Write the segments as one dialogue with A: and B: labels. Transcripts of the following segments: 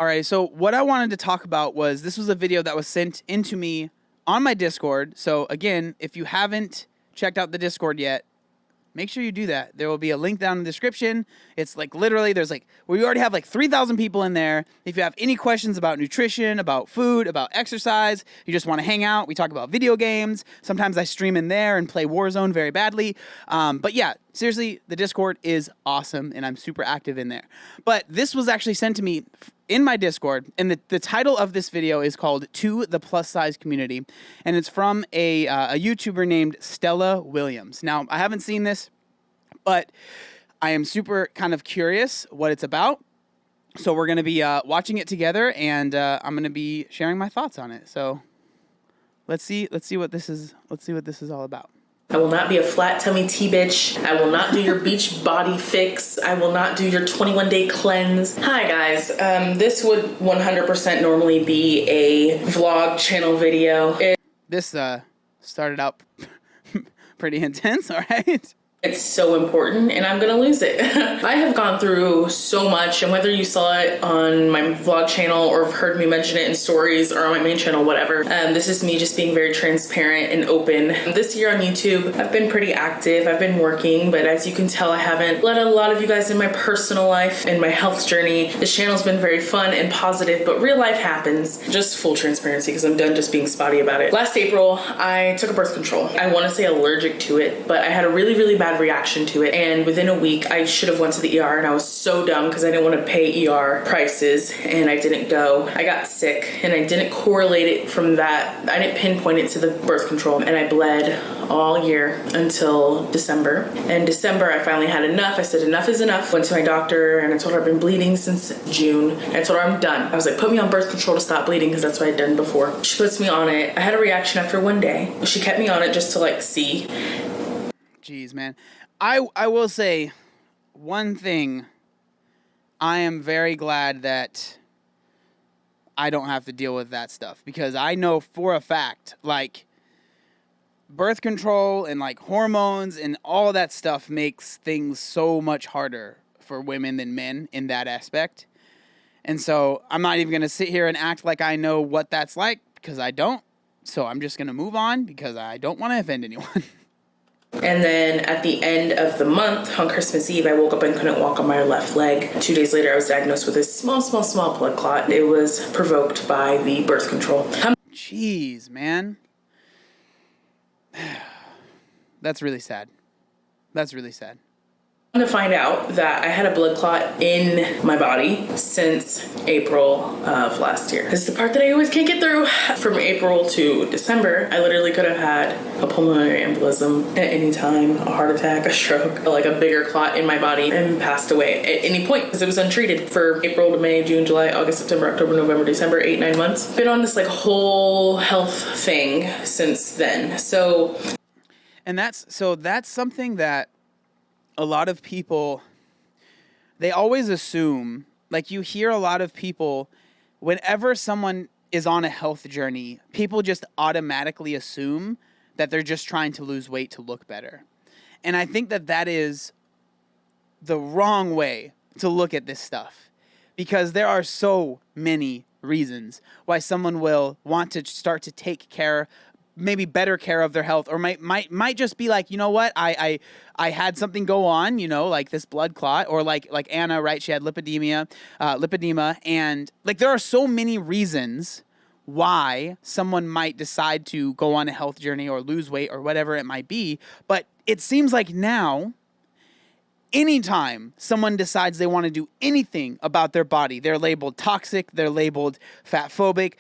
A: All right, so what I wanted to talk about was this was a video that was sent into me on my Discord. So again, if you haven't checked out the Discord yet, make sure you do that. There will be a link down in the description. It's like literally we already have like 3,000 people in there. If you have any questions about nutrition, about food, about exercise, you just want to hang out, we talk about video games. Sometimes I stream in there and play Warzone very badly. But yeah, seriously, the Discord is awesome and I'm super active in there. But this was actually sent to me in my Discord, and the title of this video is called To the Plus Size Community, and it's from a YouTuber named Stella Williams. Now, I haven't seen this, but I am super kind of curious what it's about, so we're going to be watching it together, and I'm going to be sharing my thoughts on it. So let's see what this is all about.
B: I will not be a flat tummy tea bitch. I will not do your beach body fix. I will not do your 21-day cleanse. Hi guys, this would 100% normally be a vlog channel video.
A: This started out pretty intense, all right?
B: It's so important and I'm gonna lose it. I have gone through so much, and whether you saw it on my vlog channel or have heard me mention it in stories or on my main channel, whatever, this is me just being very transparent and open. This year on YouTube, I've been pretty active. I've been working, but as you can tell, I haven't let a lot of you guys in my personal life and my health journey. This channel's been very fun and positive, but real life happens. Just full transparency because I'm done just being spotty about it. Last April, I took a birth control. I want to say allergic to it, but I had a really, really bad reaction to it, and within a week I should have went to the ER, and I was so dumb because I didn't want to pay ER prices and I didn't go. I got sick and I didn't correlate it from that. I didn't pinpoint it to the birth control, and I bled all year until December. In December I finally had enough. I said enough is enough. Went to my doctor and I told her I've been bleeding since June. And I told her I'm done. I was like, put me on birth control to stop bleeding because that's what I'd done before. She puts me on it. I had a reaction after one day. She kept me on it just to like see.
A: Jeez, man. I will say one thing. I am very glad that I don't have to deal with that stuff, because I know for a fact, like, birth control and like hormones and all that stuff makes things so much harder for women than men in that aspect. And so I'm not even going to sit here and act like I know what that's like, because I don't. So I'm just going to move on because I don't want to offend anyone.
B: And then at the end of the month, on Christmas Eve, I woke up and couldn't walk on my left leg. 2 days later, I was diagnosed with a small blood clot. It was provoked by the birth control.
A: Jeez, man. That's really sad. That's really sad.
B: To find out that I had a blood clot in my body since April of last year. This is the part that I always can't get through. From April to December, I literally could have had a pulmonary embolism at any time, a heart attack, a stroke, like a bigger clot in my body, and passed away at any point because it was untreated for April to May, June, July, August, September, October, November, December, 8-9 months. Been on this like whole health thing since then.
A: That's something that a lot of people, they always assume, like, you hear a lot of people, whenever someone is on a health journey, people just automatically assume that they're just trying to lose weight to look better. And I think that is the wrong way to look at this stuff, because there are so many reasons why someone will want to start to take care, maybe better care of their health, or might just be like, you know what, I had something go on, you know, like this blood clot, or like Anna, right? She had lipedema, and like there are so many reasons why someone might decide to go on a health journey or lose weight or whatever it might be. But it seems like now, anytime someone decides they want to do anything about their body, they're labeled toxic, they're labeled fat phobic.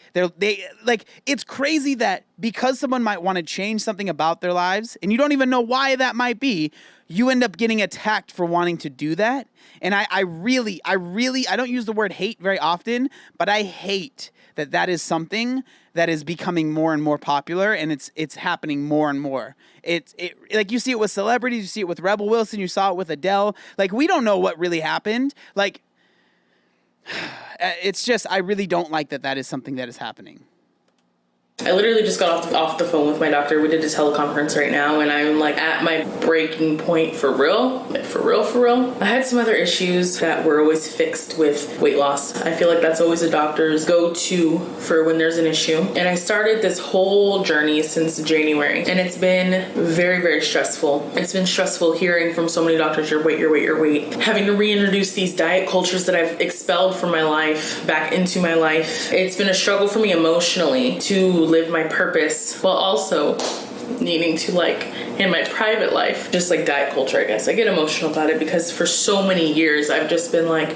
A: It's crazy that because someone might want to change something about their lives and you don't even know why that might be, you end up getting attacked for wanting to do that. And I really, I don't use the word hate very often, but I hate that is something that is becoming more and more popular, and it's happening more and more. It like, you see it with celebrities, you see it with Rebel Wilson, you saw it with Adele. Like, we don't know what really happened. Like, it's just, I really don't like that is something that is happening.
B: I literally just got off the phone with my doctor. We did a teleconference right now, and I'm like at my breaking point for real. Like for real. I had some other issues that were always fixed with weight loss. I feel like that's always a doctor's go-to for when there's an issue. And I started this whole journey since January, and it's been very, very stressful. It's been stressful hearing from so many doctors, your weight. Having to reintroduce these diet cultures that I've expelled from my life back into my life. It's been a struggle for me emotionally to live my purpose while also needing to, like, in my private life, just like diet culture, I guess. I get emotional about it because for so many years I've just been like,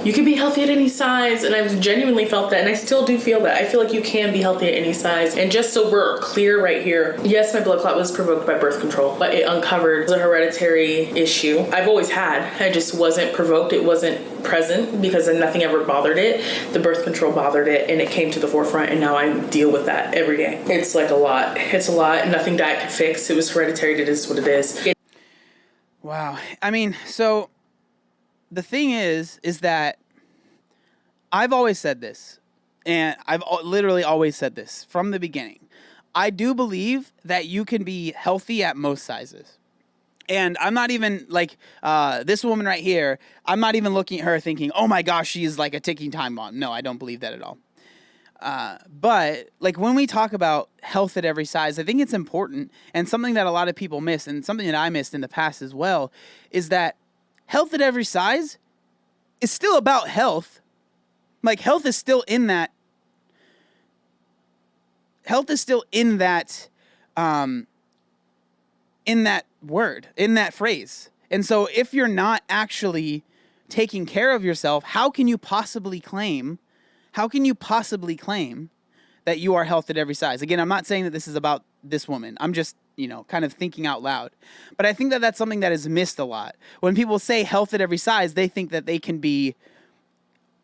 B: you can be healthy at any size, and I've genuinely felt that, and I still do feel that. I feel like you can be healthy at any size. And just so we're clear right here, yes, my blood clot was provoked by birth control, but it uncovered the hereditary issue I've always had. I just wasn't provoked. It wasn't present because nothing ever bothered it. The birth control bothered it, and it came to the forefront, and now I deal with that every day. It's like a lot. It's a lot. Nothing diet could fix. It was hereditary. It is what it is.
A: Wow. I mean, so the thing is that I've always said this, and I've literally always said this from the beginning. I do believe that you can be healthy at most sizes. And I'm not even like this woman right here. I'm not even looking at her thinking, oh my gosh, she's like a ticking time bomb. No, I don't believe that at all. But like when we talk about health at every size, I think it's important, and something that a lot of people miss, and something that I missed in the past as well, is that health at every size is still about health. Like health is still in that. Health is still in that word, in that phrase. And so if you're not actually taking care of yourself, how can you possibly claim that you are health at every size? Again, I'm not saying that this is about this woman. I'm just, kind of thinking out loud. But I think that that's something that is missed a lot. When people say health at every size, they think that they can be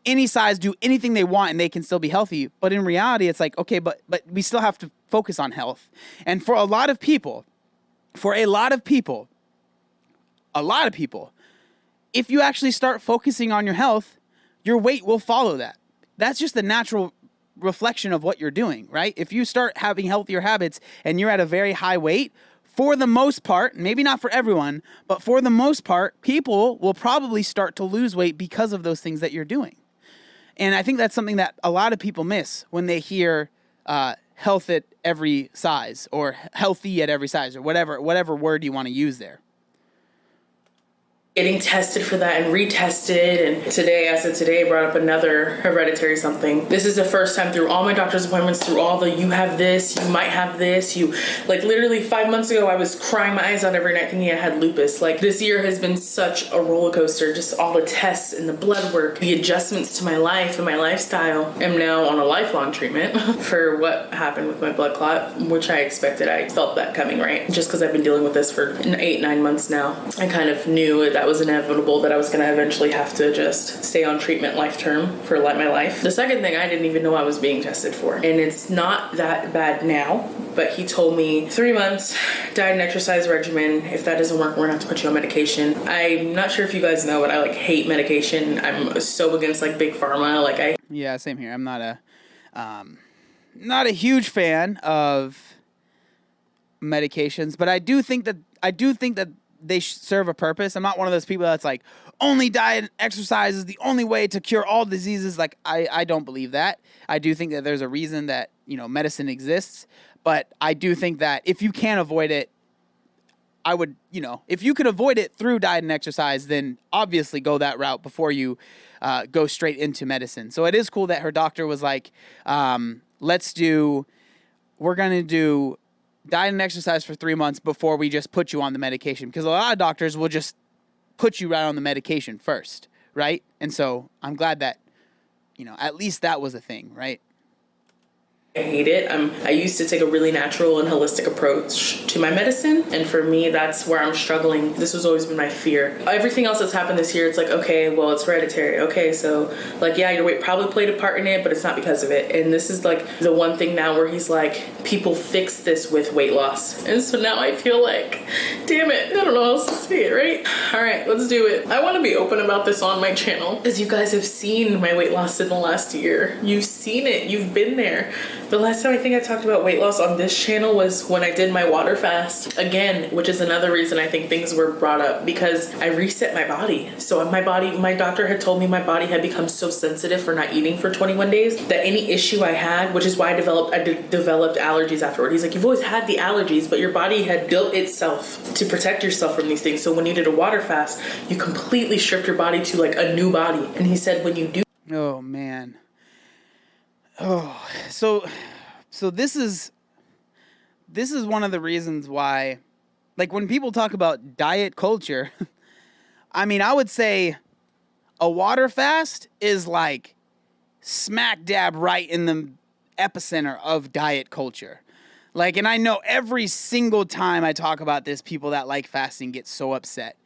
A: any size, do anything they want, and they can still be healthy. But in reality, it's like, okay, but we still have to focus on health. And for a lot of people, if you actually start focusing on your health, your weight will follow that. That's just the natural reflection of what you're doing, right? If you start having healthier habits and you're at a very high weight, for the most part, maybe not for everyone, but for the most part, people will probably start to lose weight because of those things that you're doing. And I think that's something that a lot of people miss when they hear health at every size, or healthy at every size, or whatever word you want to use there.
B: Getting tested for that and retested, and today brought up another hereditary something. This is the first time through all my doctor's appointments, through all the you have this, you might have this, you like literally 5 months ago I was crying my eyes out every night thinking I had lupus. Like this year has been such a roller coaster, just all the tests and the blood work, the adjustments to my life and my lifestyle. I'm now on a lifelong treatment for what happened with my blood clot, which I expected. I felt that coming, right? Just because I've been dealing with this for 8-9 months now. I kind of knew that was inevitable, that I was going to eventually have to just stay on treatment life term for my life. The second thing, I didn't even know I was being tested for, and it's not that bad now, but he told me 3 months diet and exercise regimen. If that doesn't work, we're gonna have to put you on medication. I'm not sure if you guys know, but I like hate medication. I'm so against like big pharma.
A: Yeah, same here. I'm not a huge fan of medications, but I do think that they serve a purpose. I'm not one of those people that's like, only diet and exercise is the only way to cure all diseases. Like, I don't believe that. I do think that there's a reason that, medicine exists. But I do think that if you can avoid it, I would, if you could avoid it through diet and exercise, then obviously go that route before you go straight into medicine. So it is cool that her doctor was like, we're going to do diet and exercise for 3 months before we just put you on the medication. Because a lot of doctors will just put you right on the medication first, right? And so I'm glad that, at least that was a thing, right?
B: I hate it. I used to take a really natural and holistic approach to my medicine. And for me, that's where I'm struggling. This has always been my fear. Everything else that's happened this year, it's like, okay, well, it's hereditary. Okay, so like, yeah, your weight probably played a part in it, but it's not because of it. And this is like the one thing now where he's like, people fix this with weight loss. And so now I feel like, damn it, I don't know how else to say it, right? All right, let's do it. I want to be open about this on my channel because you guys have seen my weight loss in the last year. You've seen it. You've been there. The last time I think I talked about weight loss on this channel was when I did my water fast. Again, which is another reason I think things were brought up, because I reset my body. So my doctor had told me my body had become so sensitive for not eating for 21 days that any issue I had, which is why I developed allergies afterward. He's like, you've always had the allergies, but your body had built itself to protect yourself from these things. So when you did a water fast, you completely stripped your body to like a new body. And he said, when you do.
A: Oh man. Oh, so this is one of the reasons why, like, when people talk about diet culture, I mean, I would say a water fast is like smack dab right in the epicenter of diet culture. Like, and I know every single time I talk about this, people that like fasting get so upset.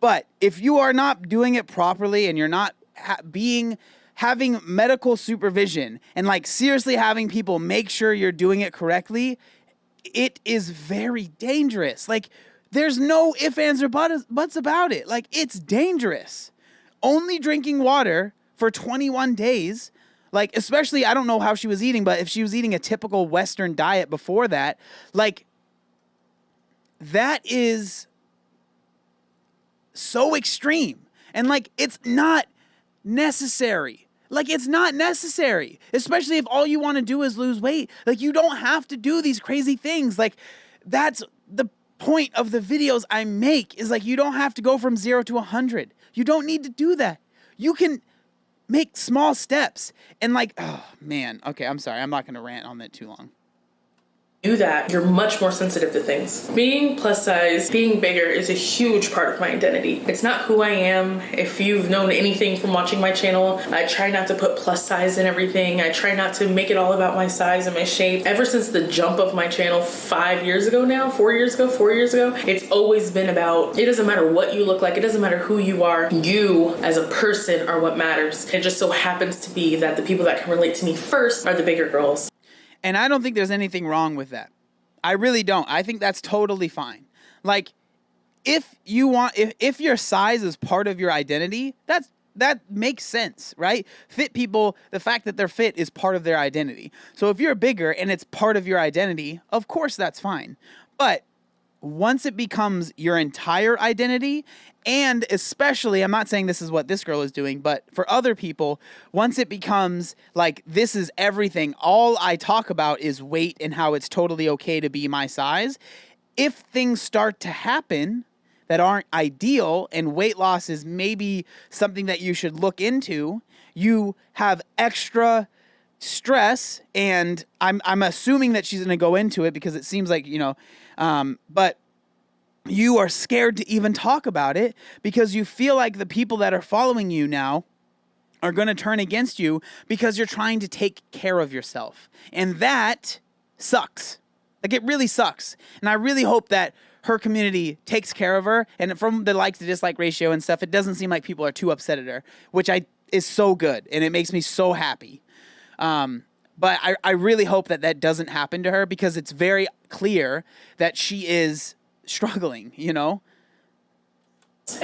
A: But if you are not doing it properly and you're not having medical supervision and like seriously having people make sure you're doing it correctly, it is very dangerous. Like, there's no ifs, ands, or buts about it. Like, it's dangerous. Only drinking water for 21 days, like, especially, I don't know how she was eating, but if she was eating a typical Western diet before that, like, that is so extreme. And like, it's not necessary. Like, it's not necessary, especially if all you want to do is lose weight. Like, you don't have to do these crazy things. Like, that's the point of the videos I make, is like, you don't have to go from 0 to 100. You don't need to do that. You can make small steps and like, oh man. Okay, I'm sorry. I'm not going to rant on that too long.
B: Do that, you're much more sensitive to things. Being plus size, being bigger is a huge part of my identity. It's not who I am. If you've known anything from watching my channel, I try not to put plus size in everything. I try not to make it all about my size and my shape. Ever since the jump of my channel 4 years ago, it's always been about, it doesn't matter what you look like, it doesn't matter who you are, you as a person are what matters. It just so happens to be that the people that can relate to me first are the bigger girls.
A: And I don't think there's anything wrong with that. I really don't. I think that's totally fine. Like, if your size is part of your identity, that makes sense, right? Fit people, the fact that they're fit is part of their identity. So if you're bigger and it's part of your identity, of course that's fine. But once it becomes your entire identity, and especially, I'm not saying this is what this girl is doing, but for other people, once it becomes like, this is everything, all I talk about is weight and how it's totally okay to be my size. If things start to happen that aren't ideal and weight loss is maybe something that you should look into, you have extra stress, and I'm assuming that she's going to go into it because it seems like, but you are scared to even talk about it because you feel like the people that are following you now are going to turn against you because you're trying to take care of yourself. And that sucks. Like, it really sucks. And I really hope that her community takes care of her. And from the like to dislike ratio and stuff, it doesn't seem like people are too upset at her, which is so good. And it makes me so happy. But I really hope that doesn't happen to her, because it's very clear that she is struggling,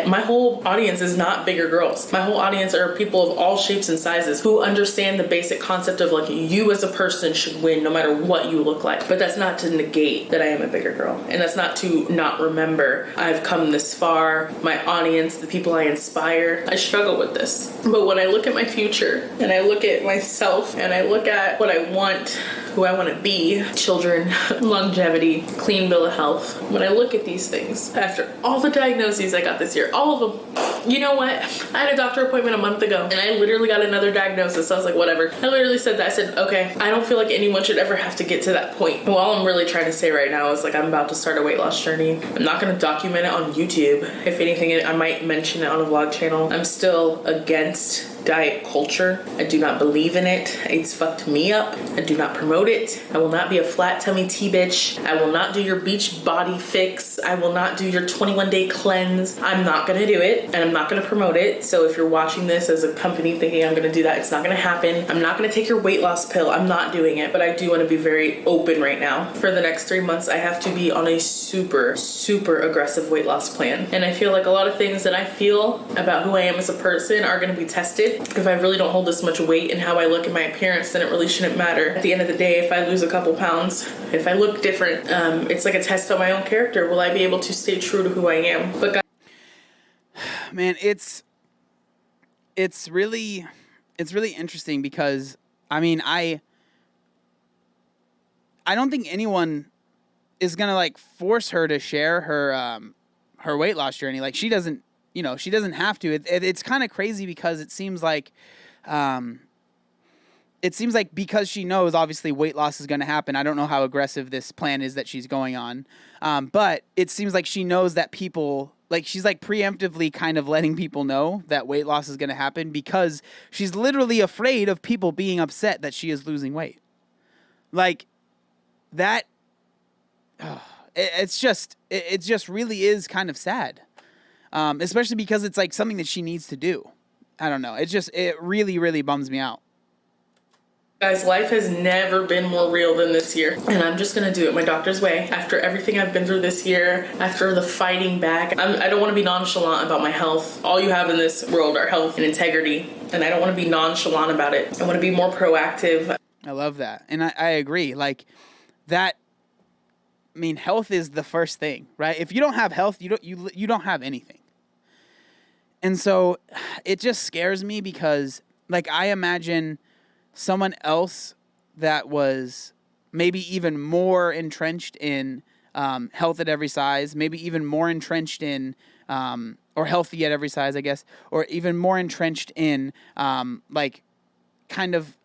B: My whole audience is not bigger girls. My whole audience are people of all shapes and sizes who understand the basic concept of like, you as a person should win no matter what you look like. But that's not to negate that I am a bigger girl. And that's not to not remember I've come this far. My audience, the people I inspire, I struggle with this. But when I look at my future and I look at myself and I look at what I want, who I want to be, children, longevity, clean bill of health. When I look at these things, after all the diagnoses I got this year, all of them, you know what? I had a doctor appointment a month ago and I literally got another diagnosis. So I was like, whatever. I literally said that. I said, okay, I don't feel like anyone should ever have to get to that point. And all I'm really trying to say right now is like, I'm about to start a weight loss journey. I'm not going to document it on YouTube. If anything, I might mention it on a vlog channel. I'm still against diet culture. I do not believe in it. It's fucked me up. I do not promote it. I will not be a flat tummy tea bitch. I will not do your beach body fix. I will not do your 21-day cleanse. I'm not gonna do it, and I'm not gonna promote it. So if you're watching this as a company thinking I'm gonna do that, it's not gonna happen. I'm not gonna take your weight loss pill. I'm not doing it, but I do want to be very open right now. For the next 3 months, I have to be on a super, super aggressive weight loss plan. And I feel like a lot of things that I feel about who I am as a person are gonna be tested. If I really don't hold this much weight in how I look in my appearance, then it really shouldn't matter. At the end of the day, if I lose a couple pounds, if I look different, it's like a test on my own character. Will I be able to stay true to who I am? But guys,
A: Man, it's really interesting because I mean, I don't think anyone is gonna like force her to share her weight loss journey. Like she doesn't, she doesn't have to. It's kind of crazy because it seems like because she knows obviously weight loss is going to happen. I don't know how aggressive this plan is that she's going on, but it seems like she knows that people, like she's like preemptively kind of letting people know that weight loss is going to happen because she's literally afraid of people being upset that she is losing weight. Like that, it just really is kind of sad, especially because it's like something that she needs to do. I don't know. It really, really bums me out.
B: guys, life has never been more real than this year. And I'm just gonna do it my doctor's way. After everything I've been through this year, after the fighting back, I don't wanna be nonchalant about my health. All you have in this world are health and integrity. And I don't wanna be nonchalant about it. I wanna be more proactive.
A: I love that. And I agree. Like that, I mean, health is the first thing, right? If you don't have health, you don't have anything. And so it just scares me because like I imagine someone else that was maybe even more entrenched in health at every size, maybe even more entrenched in, or healthy at every size, I guess, or even more entrenched in like kind of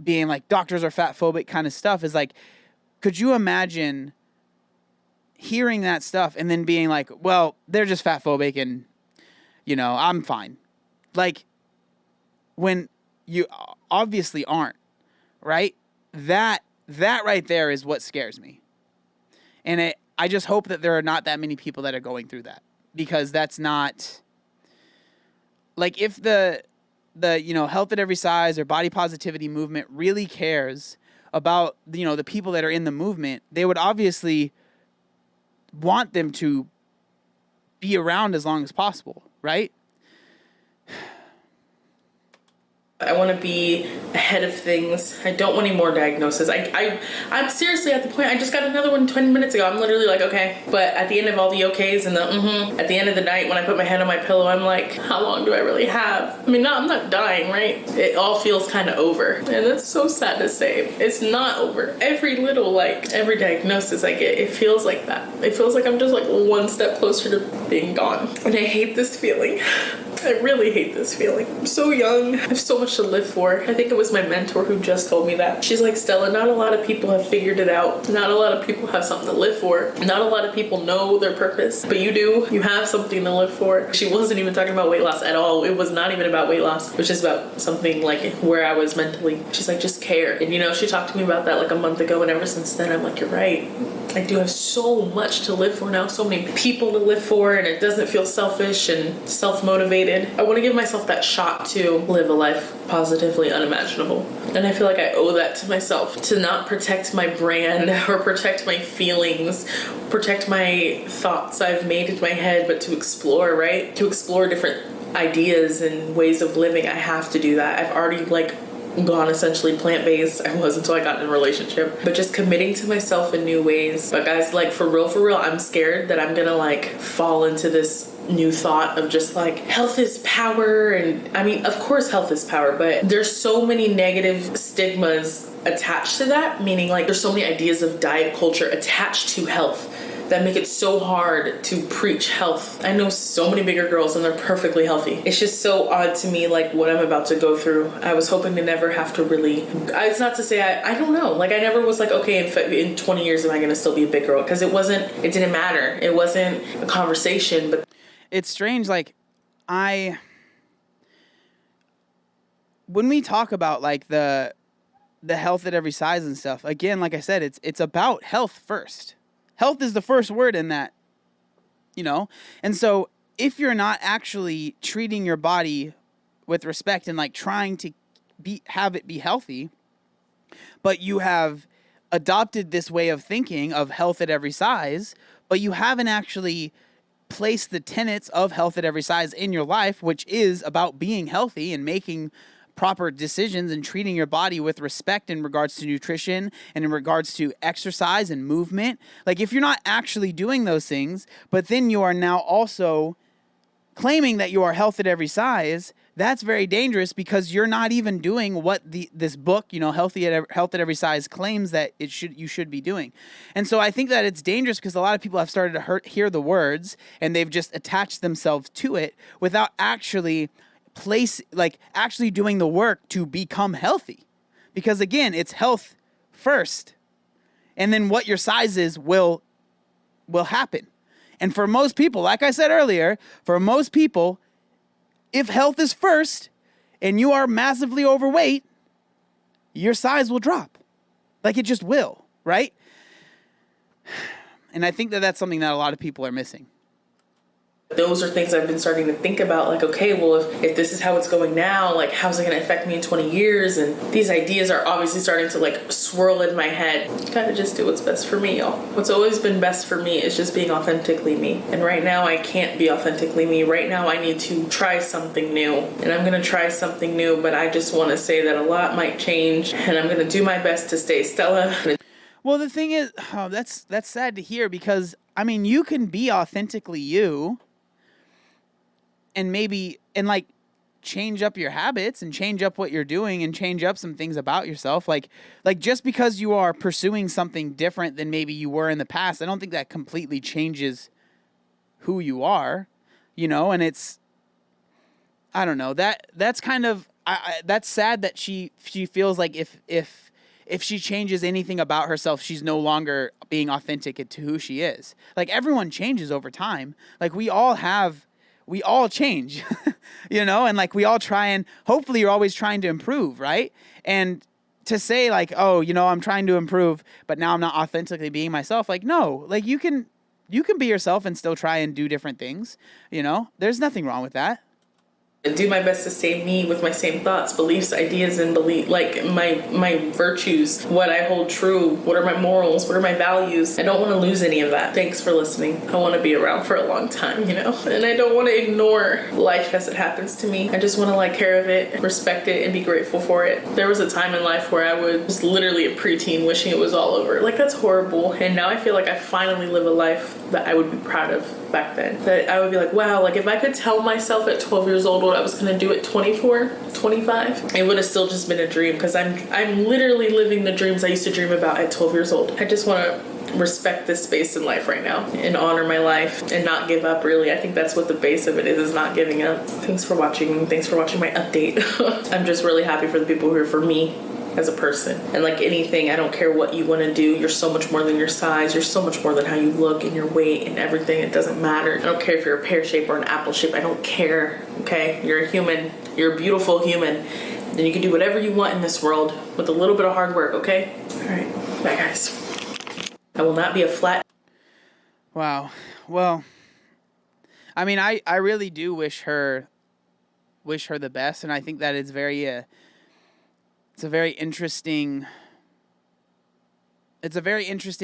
A: being like doctors are fat phobic kind of stuff is like, could you imagine hearing that stuff and then being like, well, they're just fat phobic and, I'm fine. Like when you obviously aren't, right? That right there is what scares me. And I just hope that there are not that many people that are going through that because that's not like if the health at every size or body positivity movement really cares about, the people that are in the movement, they would obviously want them to be around as long as possible, right?
B: I want to be ahead of things. I don't want any more diagnoses. I'm seriously at the point, I just got another one 20 minutes ago. I'm literally like, okay. But at the end of all the okays and at the end of the night when I put my head on my pillow, I'm like, how long do I really have? I mean, no, I'm not dying, right? It all feels kind of over. And that's so sad to say. It's not over. Every diagnosis I get, it feels like that. It feels like I'm just like one step closer to being gone. And I hate this feeling. I really hate this feeling. I'm so young. I have so much to live for. I think it was my mentor who just told me that. She's like, Stella, not a lot of people have figured it out. Not a lot of people have something to live for. Not a lot of people know their purpose, but you do. You have something to live for. She wasn't even talking about weight loss at all. It was not even about weight loss. It was just about something like where I was mentally. She's like, just care. And she talked to me about that like a month ago, and ever since then, I'm like, you're right. I do have so much to live for now, so many people to live for, and it doesn't feel selfish and self-motivated. I want to give myself that shot to live a life positively unimaginable. And I feel like I owe that to myself, to not protect my brand or protect my feelings, protect my thoughts I've made in my head, but to explore, right? To explore different ideas and ways of living. I have to do that. I've already gone essentially plant-based. I was until I got in a relationship, but just committing to myself in new ways. But guys, for real, I'm scared that I'm gonna fall into this new thought of just health is power. And I mean, of course health is power, but there's so many negative stigmas attached to that, meaning there's so many ideas of diet culture attached to health that make it so hard to preach health. I know so many bigger girls and they're perfectly healthy. It's just so odd to me, what I'm about to go through. I was hoping to never have to really, it's not to say, I don't know. I never was okay, in 20 years, am I gonna still be a big girl? Because it didn't matter. It wasn't a conversation, but.
A: It's strange. When we talk about the health at every size and stuff, again, like I said, it's about health first. Health is the first word in that, And so if you're not actually treating your body with respect and trying to have it be healthy, but you have adopted this way of thinking of health at every size, but you haven't actually place the tenets of health at every size in your life, which is about being healthy and making proper decisions and treating your body with respect in regards to nutrition and in regards to exercise and movement. Like, if you're not actually doing those things, but then you are now also claiming that you are health at every size, that's very dangerous, because you're not even doing what this book, health at every size, claims that you should be doing. And so I think that it's dangerous because a lot of people have started to hear the words and they've just attached themselves to it without actually actually doing the work to become healthy. Because again, it's health first, and then what your size is will happen. And for most people, like I said earlier, for most people, if health is first and you are massively overweight, your size will drop. Like, it just will, right? And I think that that's something that a lot of people are missing.
B: Those are things I've been starting to think about, like, okay, well, if this is how it's going now, like, how's it going to affect me in 20 years? And these ideas are obviously starting to, like, swirl in my head. Gotta just do what's best for me, y'all. What's always been best for me is just being authentically me. And right now, I can't be authentically me. Right now, I need to try something new. And I'm going to try something new, but I just want to say that a lot might change. And I'm going to do my best to stay Stella.
A: Well, the thing is, that's sad to hear, because, I mean, you can be authentically you and like change up your habits and change up what you're doing and change up some things about yourself. Like just because you are pursuing something different than maybe you were in the past, I don't think that completely changes who you are, and it's, I don't know, that's kind of, that's sad that she feels like if she changes anything about herself, she's no longer being authentic to who she is. Like, everyone changes over time. Like, we all change, and like, we all try, and hopefully you're always trying to improve, right? And to say like, oh, I'm trying to improve, but now I'm not authentically being myself. Like, no, like, you can be yourself and still try and do different things. There's nothing wrong with that.
B: Do my best to stay me with my same thoughts, beliefs, ideas, and like my virtues, what I hold true, what are my morals, what are my values. I don't want to lose any of that. Thanks for listening. I want to be around for a long time, and I don't want to ignore life as it happens to me. I just want to like care of it, respect it, and be grateful for it. There was a time in life where I was literally a preteen wishing it was all over. Like, that's horrible. And now I feel like I finally live a life that I would be proud of back then. That I would be like, wow, like, if I could tell myself at 12 years old what I was going to do at 24, 25, it would have still just been a dream, because I'm literally living the dreams I used to dream about at 12 years old. I just want to respect this space in life right now and honor my life and not give up, really. I think that's what the base of it is not giving up. Thanks for watching. Thanks for watching my update. I'm just really happy for the people who are for me as a person. And like anything, I don't care what you want to do. You're so much more than your size. You're so much more than how you look and your weight and everything. It doesn't matter. I don't care if you're a pear shape or an apple shape. I don't care. Okay? You're a human. You're a beautiful human. And you can do whatever you want in this world with a little bit of hard work, okay? All right. Bye, guys. I will not be a flat.
A: Wow. Well, I mean, I really do wish her the best, and I think that it's a very interesting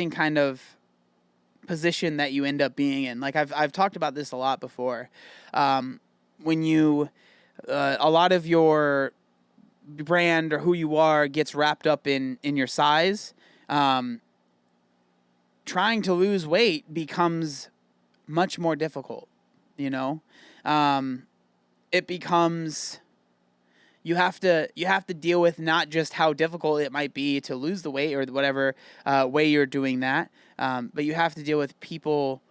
A: kind of position that you end up being in. Like, I've talked about this a lot before. When you, a lot of your brand or who you are gets wrapped up in your size, trying to lose weight becomes much more difficult, it becomes, you have to deal with not just how difficult it might be to lose the weight or whatever way you're doing that, but you have to deal with people.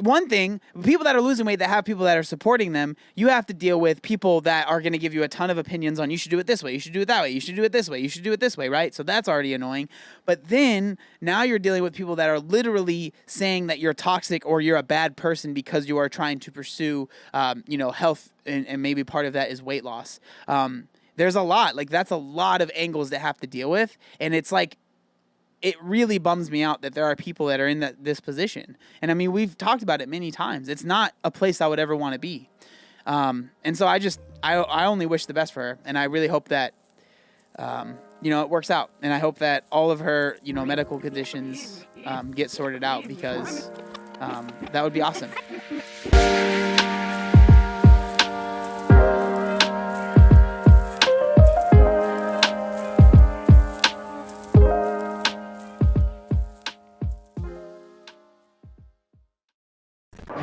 A: One thing, people that are losing weight that have people that are supporting them, you have to deal with people that are going to give you a ton of opinions on, you should do it this way, you should do it that way, you should do it this way, you should do it this way, right? So that's already annoying. But then now you're dealing with people that are literally saying that you're toxic or you're a bad person because you are trying to pursue, health, and maybe part of that is weight loss. There's a lot, like, that's a lot of angles to have to deal with. And it's like, it really bums me out that there are people that are in this position. And I mean, we've talked about it many times. It's not a place I would ever want to be. And so I only wish the best for her. And I really hope that, it works out. And I hope that all of her, medical conditions get sorted out, because that would be awesome.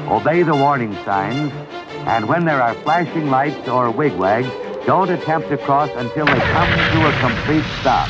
C: Obey the warning signs, and when there are flashing lights or wigwags, don't attempt to cross until they come to a complete stop.